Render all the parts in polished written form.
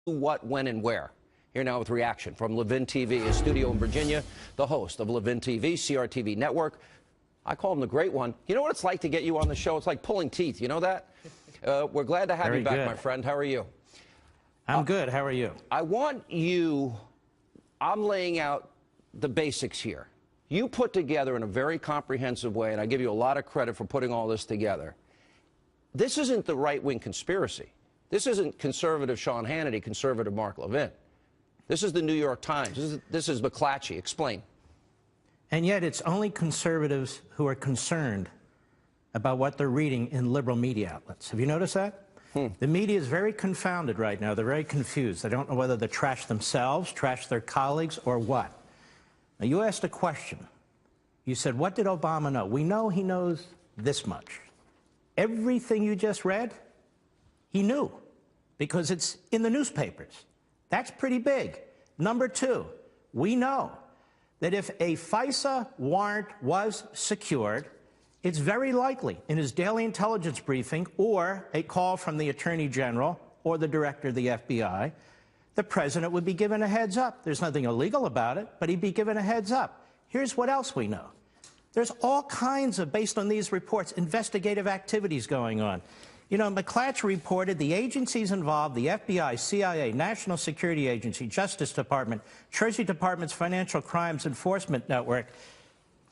what, when, and where. Here now with reaction from Levin TV, his studio in Virginia, the host of Levin TV, CRTV Network. I call him the Great One. You know what it's like to get you on the show? It's like pulling teeth. You know that? We're glad to have you back, my friend. How are you? I'm good. How are you? I'm laying out the basics here. You put together in a very comprehensive way, and I give you a lot of credit for putting all this together. This isn't the right-wing conspiracy. This isn't conservative Sean Hannity, conservative Mark Levin. This is the New York Times. This is McClatchy. Explain. And yet it's only conservatives who are concerned about what they're reading in liberal media outlets. Have you noticed that? The media is very confounded right now. They're very confused. They don't know whether to trash themselves, trash their colleagues, or what. Now, you asked a question. You said, what did Obama know? We know he knows this much. Everything you just read, he knew, because it's in the newspapers. That's pretty big. Number two, we know that if a FISA warrant was secured, it's very likely in his daily intelligence briefing or a call from the Attorney General or the Director of the FBI, the President would be given a heads up. There's nothing illegal about it, but he'd be given a heads up. Here's what else we know. There's all kinds of, based on these reports, investigative activities going on. You know, McClatchy reported the agencies involved, the FBI, CIA, National Security Agency, Justice Department, Treasury Department's Financial Crimes Enforcement Network.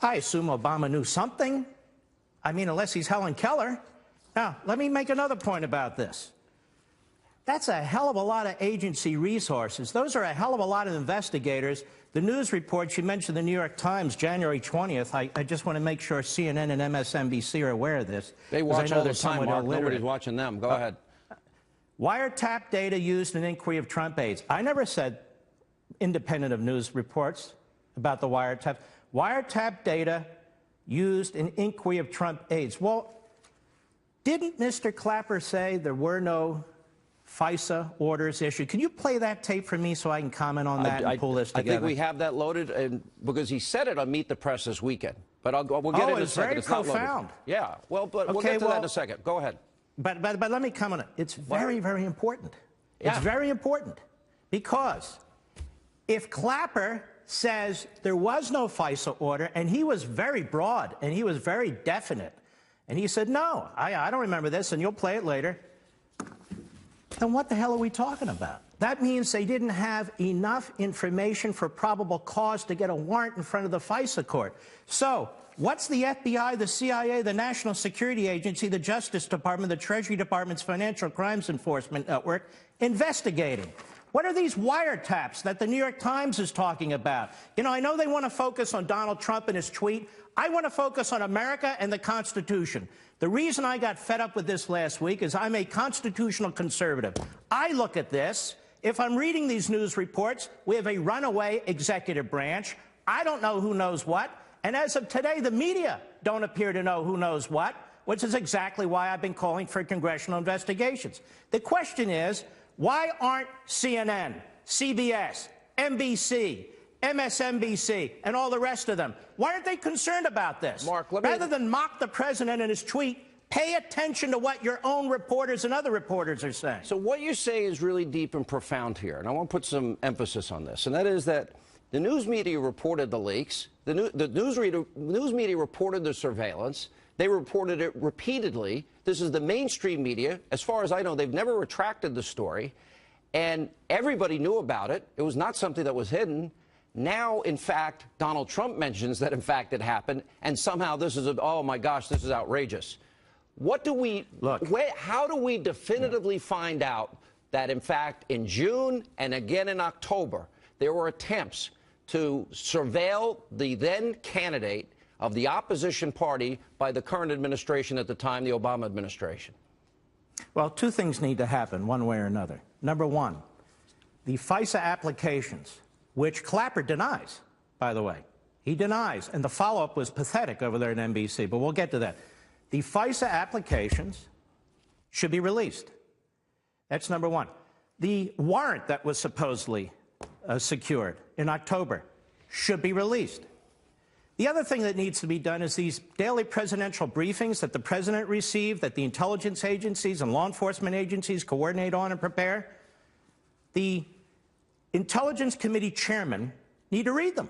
I assume Obama knew something. I mean, unless he's Helen Keller. Now, let me make another point about this. That's a hell of a lot of agency resources. Those are a hell of a lot of investigators. The news reports, you mentioned the New York Times, January 20th. I just want to make sure CNN and MSNBC are aware of this. They watch all the time, Mark. Nobody's watching them. Go ahead. Wiretap data used in inquiry of Trump aides. I never said independent of news reports about the wiretap. Wiretap data used in inquiry of Trump aides. Well, didn't Mr. Clapper say there were no FISA orders issued? Can you play that tape for me so I can comment on that and pull this together? I think we have that loaded, and because he said it on Meet the Press this weekend. But we'll get into it in a second. It's very profound. Yeah, well, but we'll get to that in a second. Go ahead. But let me comment on it. It's very, very important. It's very important because if Clapper says there was no FISA order, and he was very broad, and he was very definite, and he said, no, I don't remember this, and you'll play it later, then what the hell are we talking about? That means they didn't have enough information for probable cause to get a warrant in front of the FISA court. So what's the FBI, the CIA, the National Security Agency, the Justice Department, the Treasury Department's Financial Crimes Enforcement Network investigating? What are these wiretaps that the New York Times is talking about? You know, I know they want to focus on Donald Trump and his tweet. I want to focus on America and the Constitution. The reason I got fed up with this last week is I'm a constitutional conservative. I look at this. If I'm reading these news reports, we have a runaway executive branch. I don't know who knows what. And as of today, the media don't appear to know who knows what, which is exactly why I've been calling for congressional investigations. The question is, why aren't CNN, CBS, NBC, MSNBC, and all the rest of them, why aren't they concerned about this? Mark, rather than mock the president and his tweet, pay attention to what your own reporters and other reporters are saying. So what you say is really deep and profound here, and I want to put some emphasis on this, and that is that the news media reported the leaks, the news media reported the surveillance, they reported it repeatedly. This is the mainstream media. As far as I know, they've never retracted the story, and everybody knew about it. It was not something that was hidden. Now, in fact, Donald Trump mentions that, in fact, it happened, and somehow this is, oh, my gosh, this is outrageous. What do we, how do we definitively find out that, in fact, in June and again in October, there were attempts to surveil the then candidate of the opposition party by the current administration at the time, the Obama administration? Well, two things need to happen one way or another. Number one, the FISA applications, which Clapper denies, by the way. He denies, and the follow-up was pathetic over there at NBC, but we'll get to that. The FISA applications should be released. That's number one. The warrant that was supposedly secured in October should be released. The other thing that needs to be done is these daily presidential briefings that the president received, that the intelligence agencies and law enforcement agencies coordinate on and prepare. the Intelligence Committee chairman need to read them.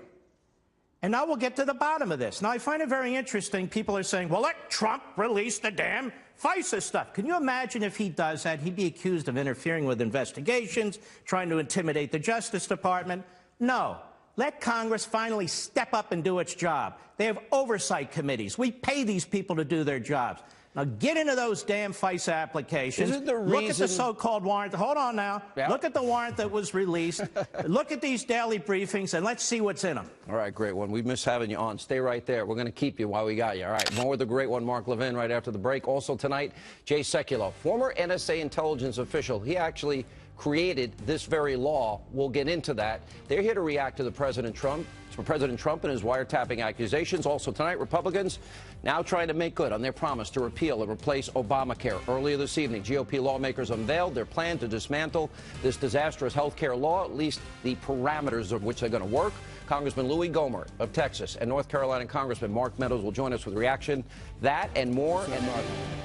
And now we'll get to the bottom of this. Now, I find it very interesting. People are saying, well, let Trump release the damn FISA stuff. Can you imagine if he does that? He'd be accused of interfering with investigations, trying to intimidate the Justice Department. No. Let Congress finally step up and do its job. They have oversight committees. We pay these people to do their jobs. Now, get into those damn FISA applications. Isn't the Look at reason... the so-called warrant. Hold on now. Yeah. Look at the warrant that was released. Look at these daily briefings, and let's see what's in them. All right, great one. We miss having you on. Stay right there. We're going to keep you while we got you. All right, more with the great one, Mark Levin, right after the break. Also tonight, Jay Sekulow, former NSA intelligence official. He actually created this very law. We'll get into that. They're here to react to President Trump and his wiretapping accusations. Also tonight, Republicans now trying to make good on their promise to repeal and replace Obamacare. Earlier this evening, GOP lawmakers unveiled their plan to dismantle this disastrous health care law, at least the parameters of which they're going to work. Congressman Louis Gohmert of Texas and North Carolina Congressman Mark Meadows will join us with reaction. That and more.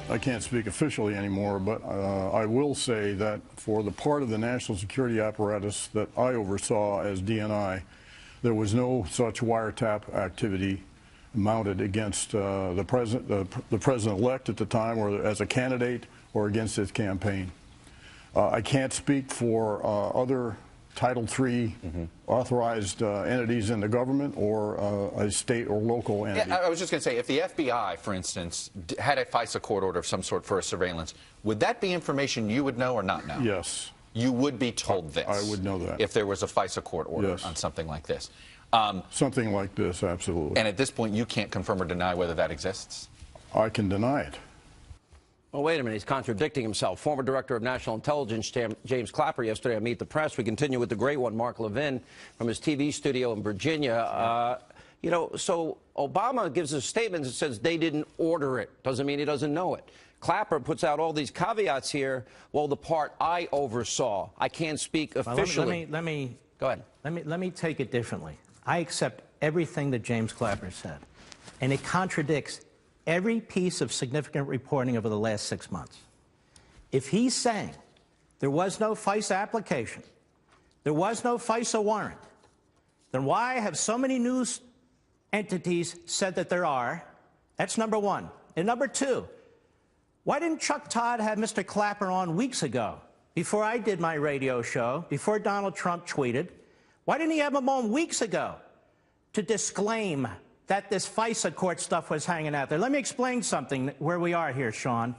I can't speak officially anymore, but I will say that for the part of the national security apparatus that I oversaw as DNI, there was no such wiretap activity mounted against the president-elect at the time, or as a candidate, or against his campaign. I can't speak for other Title III authorized entities in the government or a state or local entity. Yeah, I was just going to say, if the FBI, for instance, had a FISA court order of some sort for a surveillance, would that be information you would know or not know? Yes. You would be told this. I would know that. If there was a FISA court order Yes. on something like this. Something like this, absolutely. And at this point, you can't confirm or deny whether that exists? I can deny it. Well, wait a minute. He's contradicting himself. Former Director of National Intelligence James Clapper yesterday on Meet the Press. We continue with the great one, Mark Levin, from his TV studio in Virginia. You know, so Obama gives a statement that says they didn't order it. Doesn't mean he doesn't know it. Clapper puts out all these caveats here. Well, the part I oversaw, I can't speak officially. Let me go ahead. Let me take it differently. I accept everything that James Clapper said, and it contradicts every piece of significant reporting over the last 6 months. If he's saying there was no FISA application, there was no FISA warrant, then why have so many news entities said that there are? That's number one. And number two, why didn't Chuck Todd have Mr. Clapper on weeks ago, before I did my radio show, before Donald Trump tweeted? Why didn't he have him on weeks ago to disclaim that this FISA court stuff was hanging out there? Let me explain something where we are here, Sean.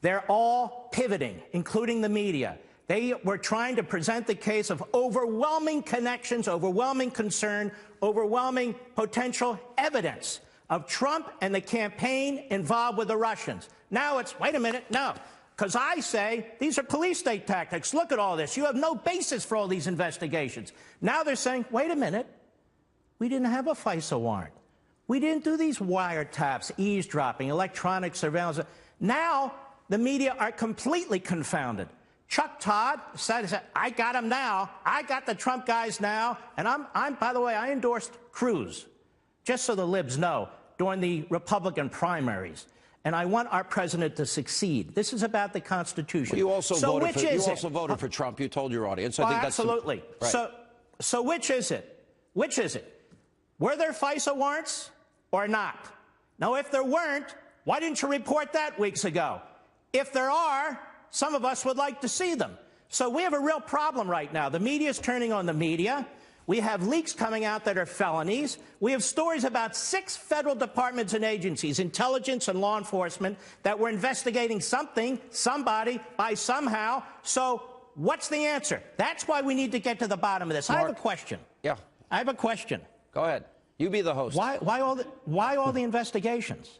They're all pivoting, including the media. They were trying to present the case of overwhelming connections, overwhelming concern, overwhelming potential evidence of Trump and the campaign involved with the Russians. Now it's, wait a minute, no. Because I say these are police state tactics. Look at all this. You have no basis for all these investigations. Now they're saying, wait a minute, we didn't have a FISA warrant. We didn't do these wiretaps, eavesdropping, electronic surveillance. Now the media are completely confounded. Chuck Todd said, I got him now. I got the Trump guys now. And I'm by the way, I endorsed Cruz, just so the libs know, during the Republican primaries. And I want our president to succeed. This is about the Constitution. Well, you also voted for Trump. You told your audience. I think absolutely. That's right. So which is it? Which is it? Were there FISA warrants or not? Now, if there weren't, why didn't you report that weeks ago? If there are, some of us would like to see them. So we have a real problem right now. The media is turning on the media. We have leaks coming out that are felonies. We have stories about 6 federal departments and agencies, intelligence and law enforcement, that were investigating something, somebody, by somehow. So what's the answer? That's why we need to get to the bottom of this. Mark, I have a question. Yeah. I have a question. Go ahead. You be the host. Why all the investigations?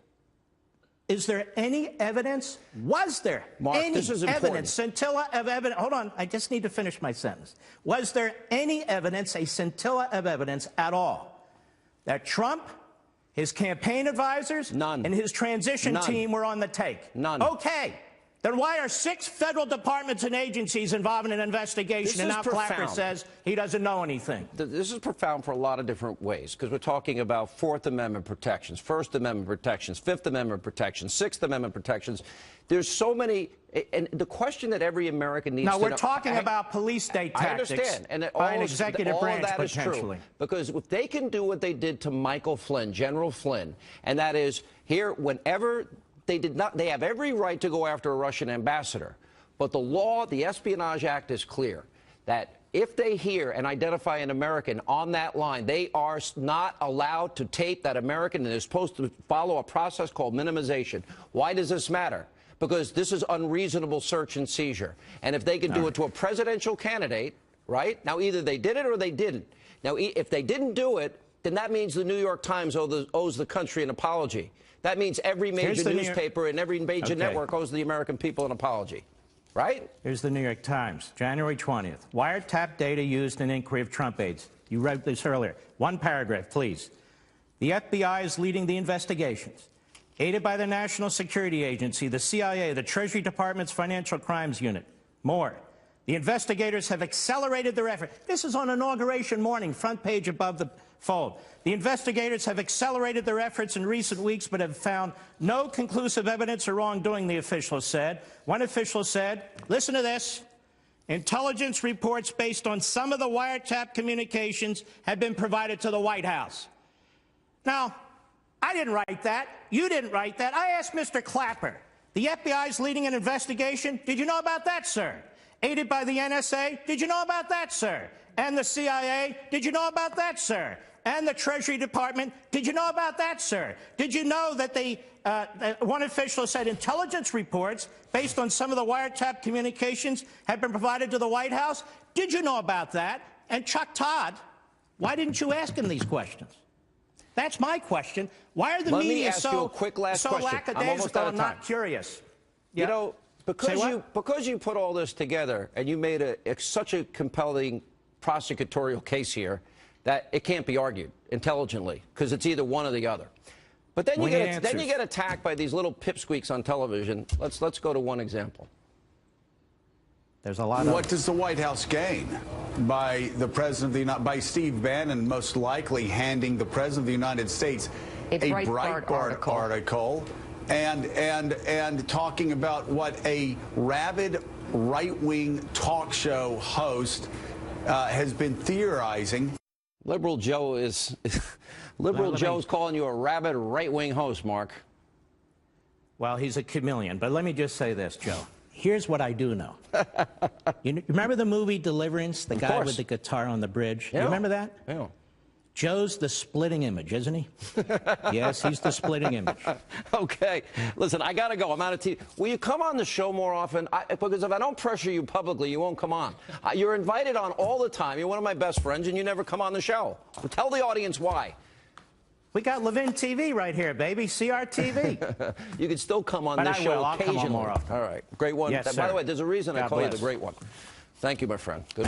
Is there any evidence? Was there any evidence, scintilla of evidence? Hold on, I just need to finish my sentence. Was there any evidence, a scintilla of evidence at all, that Trump, his campaign advisors, None. and his transition None. team were on the take? None. Okay. then why are 6 federal departments and agencies involved in an investigation, and now Clapper says he doesn't know anything? This is profound for a lot of different ways, because we're talking about Fourth Amendment protections, First Amendment protections, Fifth Amendment protections, Sixth Amendment protections. There's so many, and the question that every American needs to know. No, we're talking about police state tactics. I understand, and by an executive branch, that potentially. Is true, because if they can do what they did to Michael Flynn, General Flynn, and that is here, whenever they have every right to go after a Russian ambassador. But the law, the Espionage Act is clear that if they hear and identify an American on that line, they are not allowed to tape that American, and they're supposed to follow a process called minimization. Why does this matter? Because this is unreasonable search and seizure. And if they can do it to a presidential candidate, right? Now, either they did it or they didn't. Now, if they didn't do it, then that means the New York Times owes the country an apology. That means every major newspaper and every major network owes the American people an apology, right? Here's the New York Times, January 20th. Wiretap data used in inquiry of Trump aides. You wrote this earlier. One paragraph, please. The FBI is leading the investigations, aided by the National Security Agency, the CIA, the Treasury Department's Financial Crimes Unit. More. The investigators have accelerated their effort. This is on Inauguration morning, front page above the fold. The investigators have accelerated their efforts in recent weeks, but have found no conclusive evidence of wrongdoing, the official said. One official said, listen to this, intelligence reports based on some of the wiretap communications have been provided to the White House. Now, I didn't write that. You didn't write that. I asked Mr. Clapper. The FBI is leading an investigation. Did you know about that, sir? Aided by the NSA. Did you know about that, sir? And the CIA. Did you know about that, sir? And the Treasury Department. Did you know about that, sir? Did you know that one official said intelligence reports based on some of the wiretap communications have been provided to the White House? Did you know about that? And Chuck Todd, why didn't you ask him these questions? That's my question. Why are the media so lackadaisical and not curious? You know, because you put all this together and you made such a compelling prosecutorial case here that it can't be argued intelligently, because it's either one or the other. But then you get attacked by these little pipsqueaks on television. Let's go to one example. There's a lot of... What does the White House gain by the President of by Steve Bannon most likely handing the President of the United States a Breitbart article and talking about what a rabid right-wing talk show host has been theorizing? Liberal Joe is Joe's calling you a rabid right-wing host, Mark. Well, he's a chameleon. But let me just say this, Joe. Here's what I do know. You remember the movie Deliverance, the guy with the guitar on the bridge? Yeah. You remember that? Yeah. Joe's the splitting image, isn't he? Yes, he's the splitting image. Okay. Listen, I got to go. I'm out of TV. Will you come on the show more often? Because if I don't pressure you publicly, you won't come on. You're invited on all the time. You're one of my best friends, and you never come on the show. Tell the audience why. We got Levin TV right here, baby. CRTV. You can still come on this show occasionally. I'll come on more often. All right. Great one. Yes, by the way, there's a reason I call you the great one. Thank you, my friend. Good